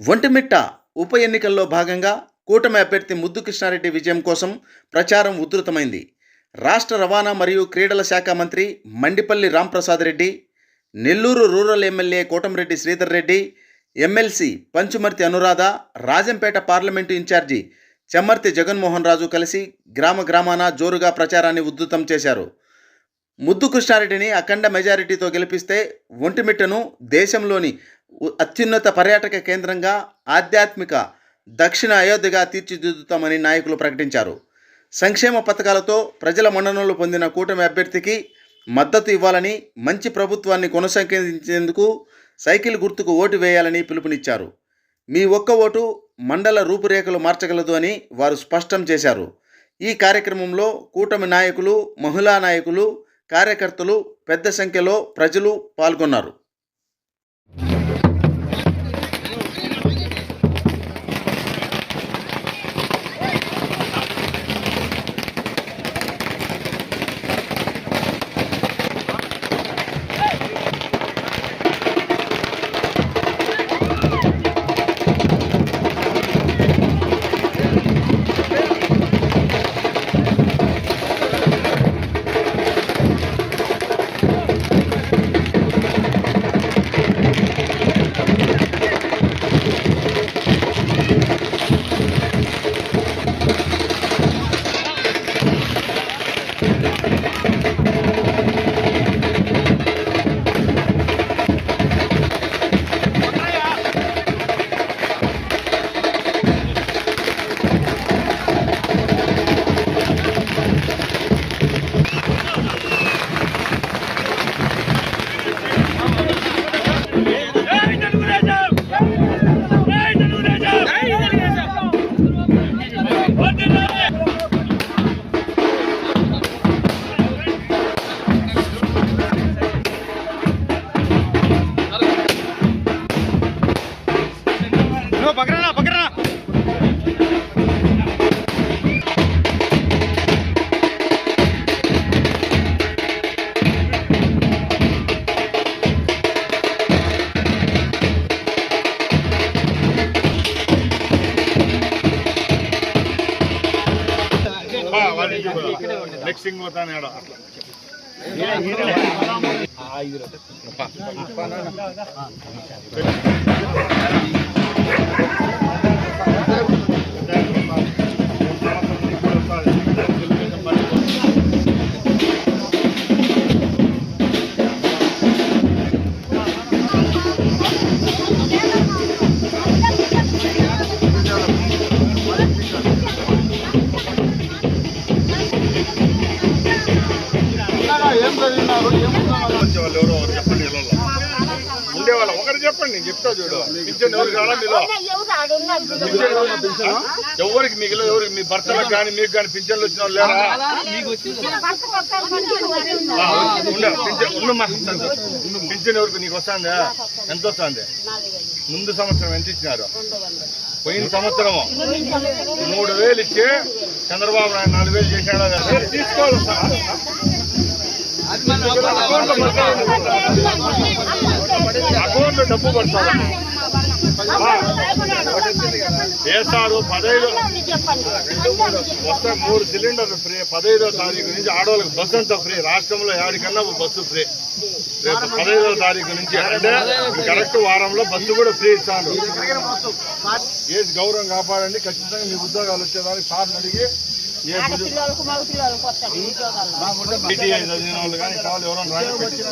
ఒంటిమిట్ట ఉప ఎన్నికల్లో భాగంగా కూటమి అభ్యర్థి ముద్దు కృష్ణారెడ్డి విజయం కోసం ప్రచారం ఉధృతమైంది. రాష్ట్ర రవాణా మరియు క్రీడల శాఖ మంత్రి Mandipalli Ramprasad Reddy, Nellore rural MLA Kotamreddy Sridhar Reddy, MLC Panchumarthi Anuradha, Rajampet parliament incharge Chemmarthi Jaganmohan Raju కలిసి గ్రామాన జోరుగా ప్రచారాన్ని ఉధృతం చేశారు. ముద్దు కృష్ణారెడ్డిని అఖండ మెజారిటీతో గెలిపిస్తే ఒంటిమిట్టను దేశంలోని అత్యున్నత పర్యాటక కేంద్రంగా, ఆధ్యాత్మిక దక్షిణ అయోధ్యగా తీర్చిదిద్దుతామని నాయకులు ప్రకటించారు. సంక్షేమ పథకాలతో ప్రజల మన్ననలు పొందిన కూటమి అభ్యర్థికి మద్దతు ఇవ్వాలని, మంచి ప్రభుత్వాన్ని కొనసాగించేందుకు సైకిల్ గుర్తుకు ఓటు వేయాలని పిలుపునిచ్చారు. మీ ఒక్క ఓటు మండల రూపురేఖలు మార్చగలదు అని వారు స్పష్టం చేశారు. ఈ కార్యక్రమంలో కూటమి నాయకులు, మహిళా నాయకులు, కార్యకర్తలు పెద్ద సంఖ్యలో ప్రజలు పాల్గొన్నారు. నెక్స్ట్ సింగ్ పోతాను ఏడో ఎవరో చెప్పండి, ఉండేవాళ్ళ ఒకరు చెప్పండి, నేను చెప్తా చూడు. పింఛన్ ఎవరు కావాలా మీలో? ఎవరికి మిగిలిన ఎవరికి మీ భర్తలకు కానీ మీకు కానీ పింఛన్లు వచ్చిన వాళ్ళు లేరా? పింఛన్ ఎవరికి నీకు వస్తుందా? ఎంత వస్తుంది? ముందు సంవత్సరం ఎంత ఇచ్చినారు? పోయిన సంవత్సరము 3,000 ఇచ్చి చంద్రబాబు నాయుడు 4,000 చేశాడు. తీసుకోవాలి సార్, అకౌంట్లో డబ్బు పడతారు. వేస్తారు 15 వస్తే 3 సిలిండర్లు ఫ్రీ. 15వ తారీఖు నుంచి ఆడవాళ్ళకి బస్సు అంతా ఫ్రీ. రాష్ట్రంలో ఏడికన్నా బస్సు ఫ్రీ. రేపు 15వ తారీఖు నుంచి అంటే కరెక్ట్ వారంలో బస్సు కూడా ఫ్రీ ఇస్తాను. ఏజ్ గౌరవం కాపాడండి. ఖచ్చితంగా మీ ఉద్యోగాలు వచ్చేదానికి సార్ని అడిగి చదివిన వాళ్ళు కానీ కావాలి ఎవరైనా రాజకీయ